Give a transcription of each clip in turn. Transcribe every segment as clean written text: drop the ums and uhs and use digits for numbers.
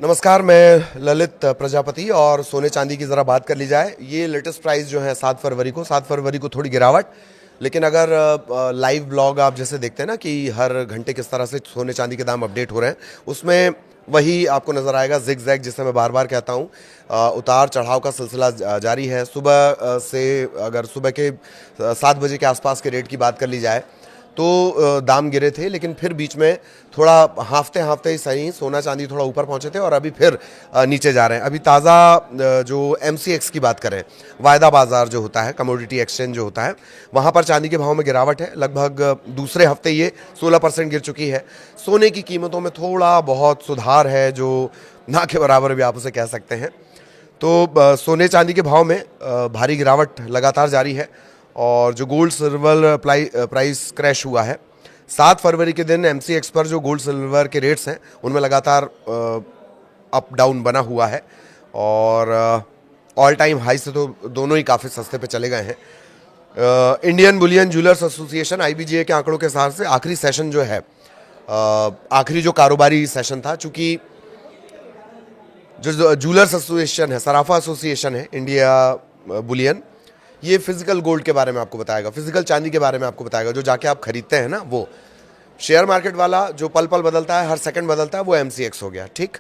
नमस्कार, मैं ललित प्रजापति। और सोने चांदी की ज़रा बात कर ली जाए। ये लेटेस्ट प्राइस जो है 7 फरवरी को थोड़ी गिरावट। लेकिन अगर लाइव ब्लॉग आप जैसे देखते हैं ना कि हर घंटे किस तरह से सोने चांदी के दाम अपडेट हो रहे हैं, उसमें वही आपको नज़र आएगा जिग जैग, जिसे मैं बार बार कहता हूँ। उतार चढ़ाव का सिलसिला जारी है। सुबह से अगर सुबह के 7 बजे के आसपास के रेट की बात कर ली जाए तो दाम गिरे थे, लेकिन फिर बीच में थोड़ा हाफते हाफते ही सही सोना चांदी थोड़ा ऊपर पहुंचे थे और अभी फिर नीचे जा रहे हैं। अभी ताज़ा जो MCX की बात करें, वायदा बाजार जो होता है, कमोडिटी एक्सचेंज जो होता है, वहाँ पर चांदी के भाव में गिरावट है। लगभग दूसरे हफ्ते ये 16% गिर चुकी है। सोने की कीमतों में थोड़ा बहुत सुधार है, जो ना के बराबर भी आप उसे कह सकते हैं। तो सोने चांदी के भाव में भारी गिरावट लगातार जारी है। और जो गोल्ड सिल्वर प्राइस क्रैश हुआ है 7 फरवरी के दिन, MCX पर जो गोल्ड सिल्वर के रेट्स हैं उनमें लगातार अप डाउन बना हुआ है। और ऑल टाइम हाई से तो दोनों ही काफ़ी सस्ते पे चले गए हैं। Indian Boolean jewellers association IBGA के आंकड़ों के हिसाब से आखिरी सेशन जो है, आखिरी जो कारोबारी सेशन था, चूँकि जो ज्वेलर्स एसोसिएशन है, सराफा एसोसिएशन है इंडिया बुलियन, ये फिजिकल गोल्ड के बारे में आपको बताएगा, फिजिकल चांदी के बारे में आपको बताएगा, जो जाके आप खरीदते हैं ना। वो शेयर मार्केट वाला जो पल पल बदलता है, हर सेकंड बदलता है, वो MCX हो गया। ठीक,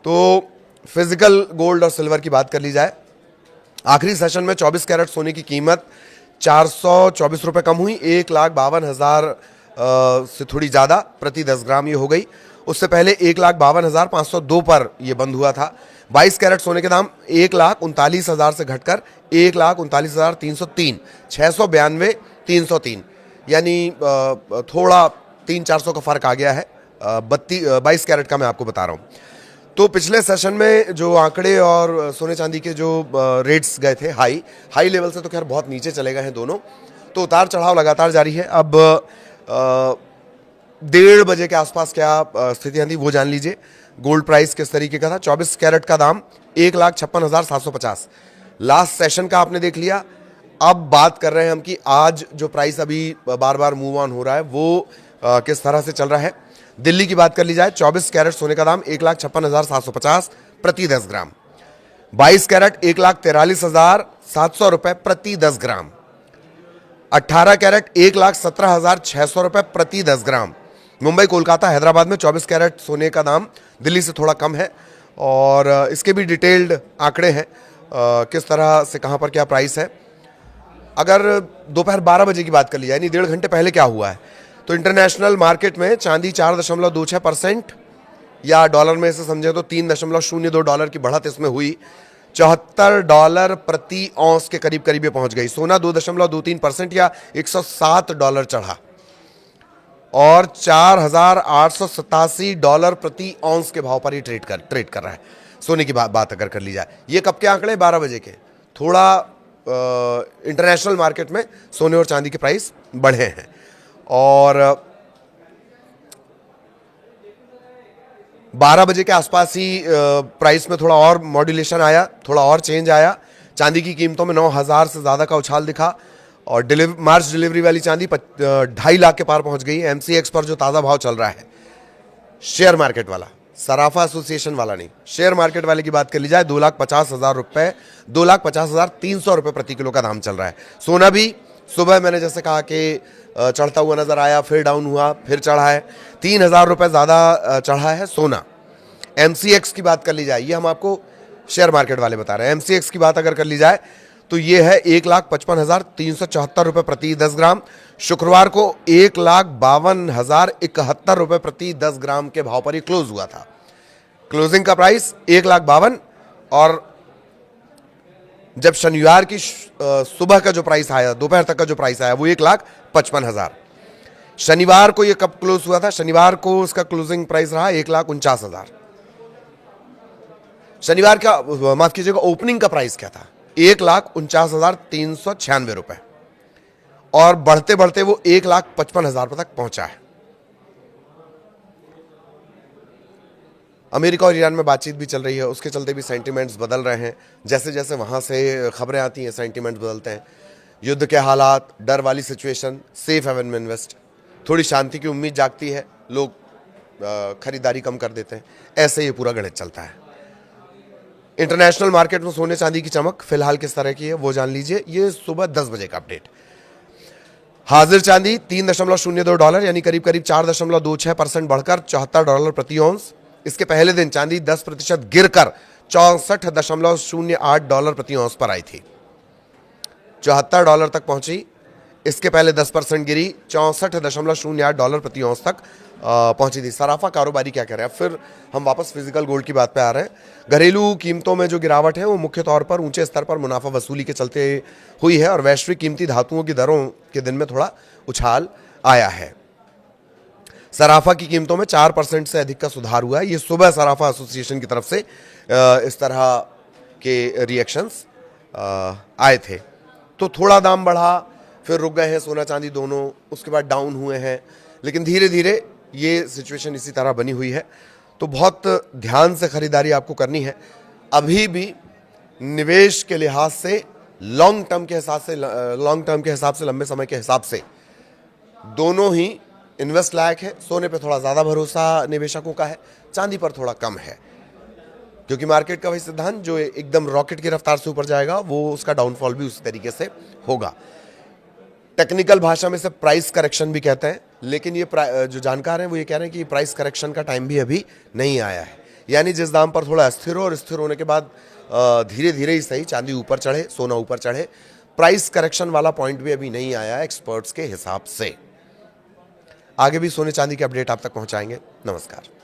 तो फिजिकल गोल्ड और सिल्वर की बात कर ली जाए, आखिरी सेशन में 24 कैरेट सोने की कीमत 424 रुपये कम हुई, 1,52,000 से थोड़ी ज़्यादा प्रति 10 ग्राम ये हो गई। उससे पहले 1,52,502 पर यह बंद हुआ था। 22 कैरेट सोने के दाम 1,39,000 से घटकर 1,39,303, 692,303, यानी थोड़ा 300-400 का फर्क आ गया है। 22 कैरेट का मैं आपको बता रहा हूँ। तो पिछले सेशन में जो आंकड़े और सोने चांदी के जो रेट्स गए थे हाई लेवल से, तो खैर बहुत नीचे चले गए हैं दोनों। तो उतार चढ़ाव लगातार जारी है। अब 1:30 बजे के आसपास क्या स्थितियां थी वो जान लीजिए। गोल्ड प्राइस किस तरीके का था। 24 कैरेट का दाम 1,56,750, लास्ट सेशन का आपने देख लिया। अब बात कर रहे हैं हम कि आज जो प्राइस अभी बार बार मूव ऑन हो रहा है वो किस तरह से चल रहा है। दिल्ली की बात कर ली जाए, 24 कैरेट सोने का दाम 1,56,750 प्रति 10 ग्राम। 22 कैरेट 1,43,700 रुपए प्रति 10 ग्राम। 18 कैरेट 1,17,600 रुपए प्रति 10 ग्राम। मुंबई, कोलकाता, हैदराबाद में 24 कैरेट सोने का दाम दिल्ली से थोड़ा कम है। और इसके भी डिटेल्ड आंकड़े हैं, किस तरह से कहां पर क्या प्राइस है। अगर दोपहर 12 बजे की बात कर ली जाए, यानी 1.5 घंटे पहले क्या हुआ है, तो इंटरनेशनल मार्केट में चांदी 4.26%, या डॉलर में इसे समझे तो $3.02 की बढ़त इसमें हुई। $74 प्रति औंस के करीब करीब ये पहुंच गई। सोना 2.23% या $107 चढ़ा और $4,887 प्रति औंस के भाव पर ही ट्रेड कर रहा है। सोने की बात अगर कर ली जाए, ये कब के आंकड़े, 12 बजे के। थोड़ा इंटरनेशनल मार्केट में सोने और चांदी के प्राइस बढ़े हैं। और 12 बजे के आसपास ही प्राइस में थोड़ा और मॉड्यूलेशन आया, थोड़ा और चेंज आया। चांदी की कीमतों में 9,000 से ज़्यादा का उछाल दिखा और मार्च डिलीवरी वाली चांदी 2.5 लाख के पार पहुंच गई। MCX पर जो ताज़ा भाव चल रहा है, शेयर मार्केट वाला, सराफा एसोसिएशन वाला नहीं, शेयर मार्केट वाले की बात कर ली जाए, 2,50,000 रुपये, 2,50,300 रुपये प्रति किलो का दाम चल रहा है। सोना भी सुबह मैंने जैसे कहा कि चढ़ता हुआ नजर आया, फिर डाउन हुआ, फिर चढ़ा है। 3,000 रुपये ज़्यादा चढ़ा है सोना। MCX की बात कर ली जाए, ये हम आपको शेयर मार्केट वाले बता रहे हैं। MCX की बात अगर कर ली जाए तो ये है 1,55,374 रुपये प्रति 10 ग्राम। शुक्रवार को 1,52,071 रुपये प्रति 10 ग्राम के भाव पर ये क्लोज हुआ था। क्लोजिंग का प्राइस 1,52,000, और जब शनिवार की सुबह का जो प्राइस आया, दोपहर तक का जो प्राइस आया, वो 1,55,000। शनिवार को ये कब क्लोज हुआ था, शनिवार को उसका क्लोजिंग प्राइस रहा 1,49,000। शनिवार का, माफ कीजिएगा, ओपनिंग का प्राइस क्या था, 1,49,396 रुपए, और बढ़ते बढ़ते वो 1,55,000 तक पहुंचा है। अमेरिका और ईरान में बातचीत भी चल रही है, उसके चलते भी सेंटिमेंट्स बदल रहे हैं। जैसे जैसे वहां से खबरें आती हैं, सेंटिमेंट्स बदलते हैं। युद्ध के हालात, डर वाली सिचुएशन, सेफ हेवन में इन्वेस्ट, थोड़ी शांति की उम्मीद जागती है, लोग खरीदारी कम कर देते हैं। ऐसे ये पूरा गणित चलता है। इंटरनेशनल मार्केट में सोने चांदी की चमक फिलहाल किस तरह की है वो जान लीजिए। ये सुबह 10 बजे का अपडेट। हाजिर चांदी $3.02 यानी करीब करीब 4.26% बढ़कर $74 प्रति औंस। इसके पहले दिन चांदी 10% गिरकर $64.08 प्रति औंस पर आई थी, $74 तक पहुंची। इसके पहले 10% गिरी, $64.08 प्रति औंस तक पहुंची थी। सराफा कारोबारी क्या कह रहे हैं? अब फिर हम वापस फिजिकल गोल्ड की बात पे आ रहे हैं। घरेलू कीमतों में जो गिरावट है वो मुख्य तौर पर ऊंचे स्तर पर मुनाफा वसूली के चलते हुई है और वैश्विक कीमती धातुओं की दरों के दिन में थोड़ा उछाल आया है। सराफा की कीमतों में 4% से अधिक का सुधार हुआ है। ये सुबह सराफा एसोसिएशन की तरफ से इस तरह के रिएक्शंस आए थे। तो थोड़ा दाम बढ़ा, फिर रुक गए हैं सोना चांदी दोनों, उसके बाद डाउन हुए हैं, लेकिन धीरे धीरे ये सिचुएशन इसी तरह बनी हुई है। तो बहुत ध्यान से खरीदारी आपको करनी है। अभी भी निवेश के लिहाज से लॉन्ग टर्म के हिसाब से लंबे समय के हिसाब से दोनों ही इन्वेस्ट लायक है। सोने पे थोड़ा ज़्यादा भरोसा निवेशकों का है, चांदी पर थोड़ा कम है, क्योंकि मार्केट का वही सिद्धांत जो एकदम रॉकेट की रफ्तार से ऊपर जाएगा वो उसका डाउनफॉल भी उसी तरीके से होगा। टेक्निकल भाषा में से प्राइस करेक्शन भी कहते हैं, लेकिन ये जो जानकार हैं वो ये कह रहे हैं कि प्राइस करेक्शन का टाइम भी अभी नहीं आया है। यानी जिस दाम पर थोड़ा स्थिर हो और स्थिर होने के बाद धीरे धीरे ही सही चांदी ऊपर चढ़े, सोना ऊपर चढ़े, प्राइस करेक्शन वाला पॉइंट भी अभी नहीं आया एक्सपर्ट्स के हिसाब से। आगे भी सोने चांदी के अपडेट आप तक पहुंचाएंगे। नमस्कार।